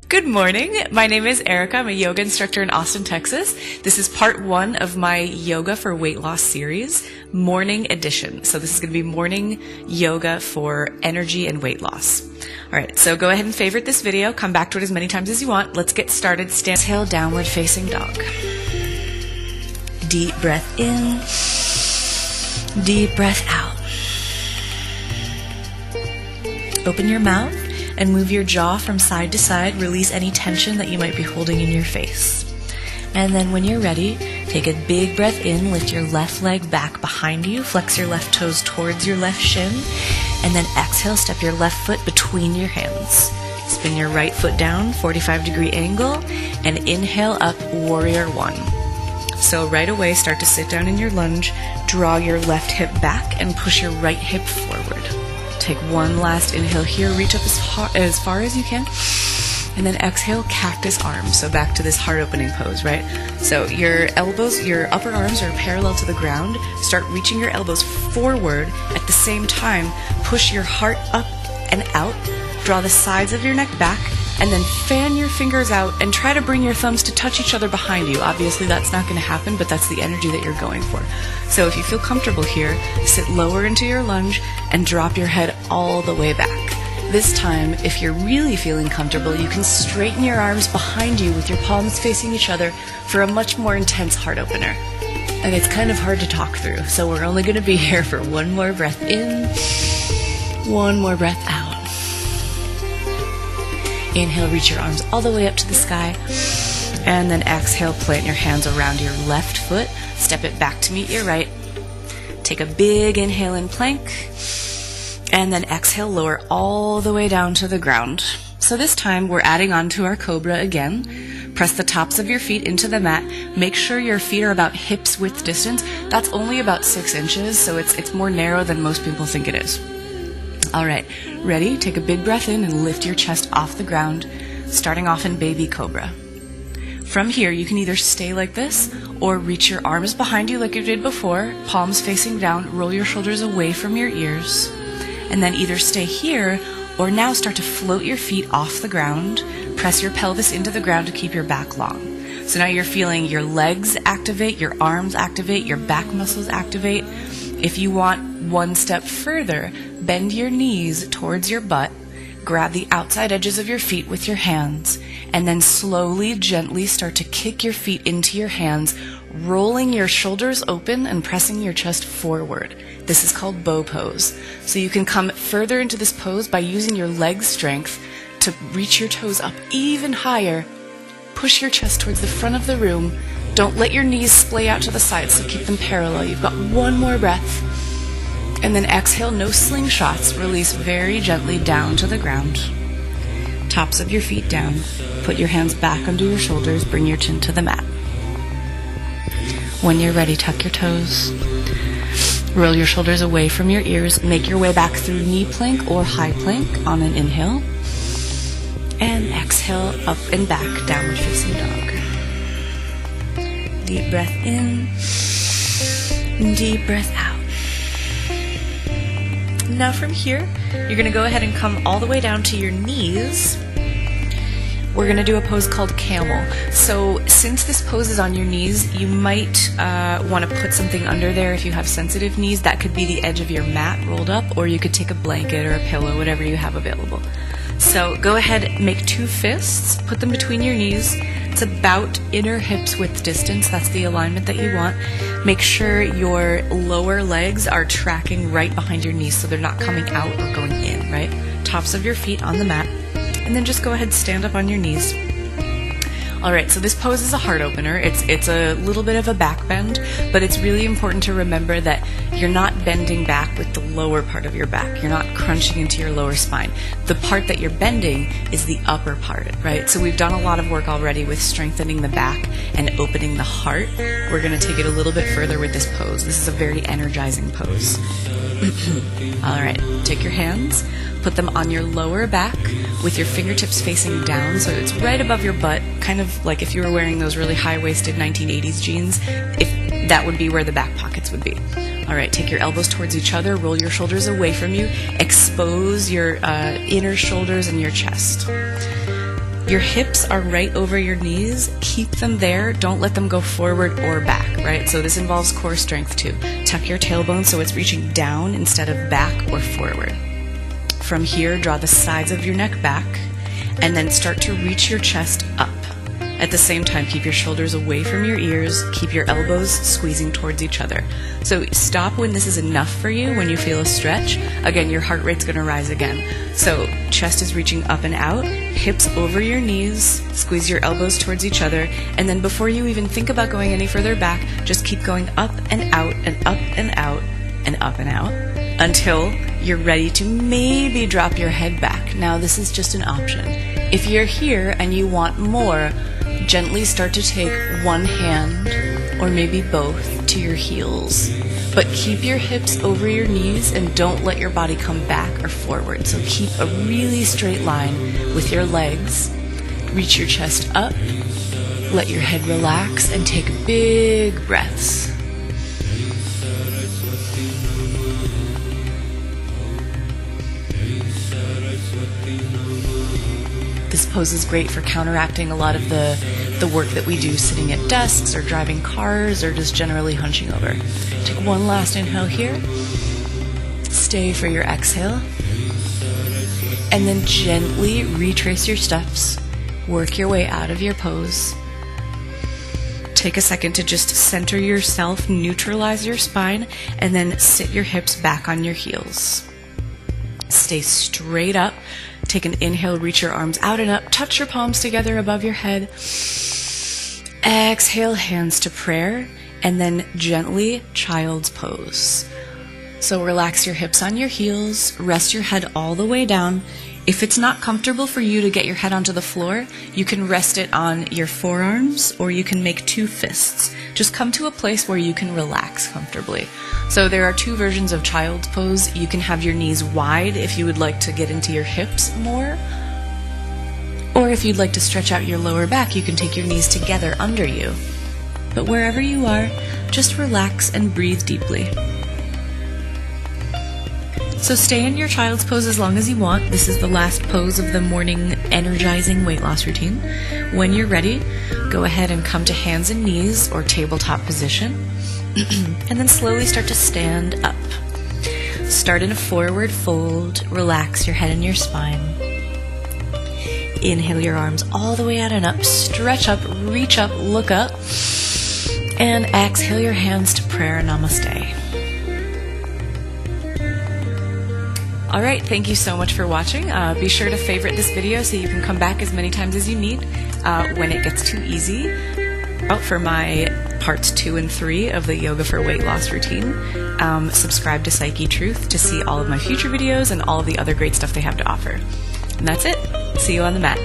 Good morning. My name is Erica. I'm a yoga instructor in Austin, Texas. This is part 1 of my Yoga for Weight Loss series, morning edition. So this is going to be morning yoga for energy and weight loss. All right, so go ahead and favorite this video. Come back to it as many times as you want. Let's get started. Stand, exhale, downward facing dog. Deep breath in, deep breath out. Open your mouth and move your jaw from side to side. Release any tension that you might be holding in your face. And then when you're ready, take a big breath in, lift your left leg back behind you, flex your left toes towards your left shin, and then exhale, step your left foot between your hands. Spin your right foot down, 45-degree angle, and inhale up, warrior 1. So right away, start to sit down in your lunge, draw your left hip back, and push your right hip forward. Take one last inhale here, reach up as far as you can, and then exhale, cactus arms. So back to this heart opening pose, right? So your elbows, your upper arms are parallel to the ground. Start reaching your elbows forward. At the same time, push your heart up and out. Draw the sides of your neck back, and then fan your fingers out and try to bring your thumbs to touch each other behind you. Obviously that's not going to happen, but that's the energy that you're going for. So if you feel comfortable here, sit lower into your lunge and drop your head all the way back. This time, if you're really feeling comfortable, you can straighten your arms behind you with your palms facing each other for a much more intense heart opener. And it's kind of hard to talk through, so we're only going to be here for one more breath in, one more breath out. Inhale, reach your arms all the way up to the sky, and then exhale, plant your hands around your left foot, step it back to meet your right. Take a big inhale in plank, and then exhale, lower all the way down to the ground. So this time we're adding on to our cobra again. Press the tops of your feet into the mat. Make sure your feet are about hips width distance. That's only about 6 inches, so it's more narrow than most people think it is. All right, ready? Take a big breath in and lift your chest off the ground, starting off in baby cobra. From here, you can either stay like this or reach your arms behind you like you did before, palms facing down, roll your shoulders away from your ears, and then either stay here or now start to float your feet off the ground, press your pelvis into the ground to keep your back long. So now you're feeling your legs activate, your arms activate, your back muscles activate. If you want one step further, bend your knees towards your butt, grab the outside edges of your feet with your hands, and then slowly, gently start to kick your feet into your hands, rolling your shoulders open and pressing your chest forward. This is called bow pose. So you can come further into this pose by using your leg strength to reach your toes up even higher. Push your chest towards the front of the room. Don't let your knees splay out to the sides, so keep them parallel. You've got one more breath. And then exhale, no slingshots. Release very gently down to the ground. Tops of your feet down. Put your hands back under your shoulders. Bring your chin to the mat. When you're ready, tuck your toes. Roll your shoulders away from your ears. Make your way back through knee plank or high plank on an inhale. And exhale, up and back, downward facing dog. Deep breath in, deep breath out. Now from here, you're going to go ahead and come all the way down to your knees. We're going to do a pose called camel. So since this pose is on your knees, you might want to put something under there if you have sensitive knees. That could be the edge of your mat rolled up, or you could take a blanket or a pillow, whatever you have available. So go ahead, make 2 fists, put them between your knees. It's about inner hips width distance. That's the alignment that you want. Make sure your lower legs are tracking right behind your knees so they're not coming out or going in, right? Tops of your feet on the mat. And then just go ahead, stand up on your knees. All right, so this pose is a heart opener. It's a little bit of a back bend, but it's really important to remember that you're not bending back with the lower part of your back. You're not crunching into your lower spine. The part that you're bending is the upper part, right? So we've done a lot of work already with strengthening the back and opening the heart. We're going to take it a little bit further with this pose. This is a very energizing pose. All right, take your hands, put them on your lower back with your fingertips facing down, so it's right above your butt, kind of like if you were wearing those really high-waisted 1980s jeans, if that would be where the back pockets would be. All right, take your elbows towards each other, roll your shoulders away from you, expose your inner shoulders and your chest. Your hips are right over your knees. Keep them there. Don't let them go forward or back, right? So this involves core strength too. Tuck your tailbone so it's reaching down instead of back or forward. From here, draw the sides of your neck back and then start to reach your chest up. At the same time, keep your shoulders away from your ears. Keep your elbows squeezing towards each other. So stop when this is enough for you, when you feel a stretch. Again, your heart rate's going to rise again. So chest is reaching up and out, hips over your knees, squeeze your elbows towards each other, and then before you even think about going any further back, just keep going up and out and up and out and up and out until you're ready to maybe drop your head back. Now, this is just an option. If you're here and you want more, gently start to take one hand, or maybe both, to your heels. But keep your hips over your knees and don't let your body come back or forward. So keep a really straight line with your legs. Reach your chest up, let your head relax, and take big breaths. This pose is great for counteracting a lot of the work that we do sitting at desks or driving cars or just generally hunching over. Take one last inhale here. Stay for your exhale. And then gently retrace your steps. Work your way out of your pose. Take a second to just center yourself, neutralize your spine, and then sit your hips back on your heels. Stay straight up. Take an inhale, reach your arms out and up, touch your palms together above your head. Exhale, hands to prayer, and then gently child's pose. So relax your hips on your heels, rest your head all the way down. If it's not comfortable for you to get your head onto the floor, you can rest it on your forearms or you can make two fists. Just come to a place where you can relax comfortably. So there are two versions of child's pose. You can have your knees wide if you would like to get into your hips more. Or if you'd like to stretch out your lower back, you can take your knees together under you. But wherever you are, just relax and breathe deeply. So stay in your child's pose as long as you want. This is the last pose of the morning energizing weight loss routine. When you're ready, go ahead and come to hands and knees or tabletop position. And then slowly start to stand up. Start in a forward fold. Relax your head and your spine. Inhale your arms all the way out and up. Stretch up, reach up, look up. And exhale your hands to prayer. Namaste. All right, thank you so much for watching. Be sure to favorite this video so you can come back as many times as you need when it gets too easy. Out for my parts 2 and 3 of the Yoga for Weight Loss routine. Subscribe to Psyche Truth to see all of my future videos and all of the other great stuff they have to offer. And that's it. See you on the mat.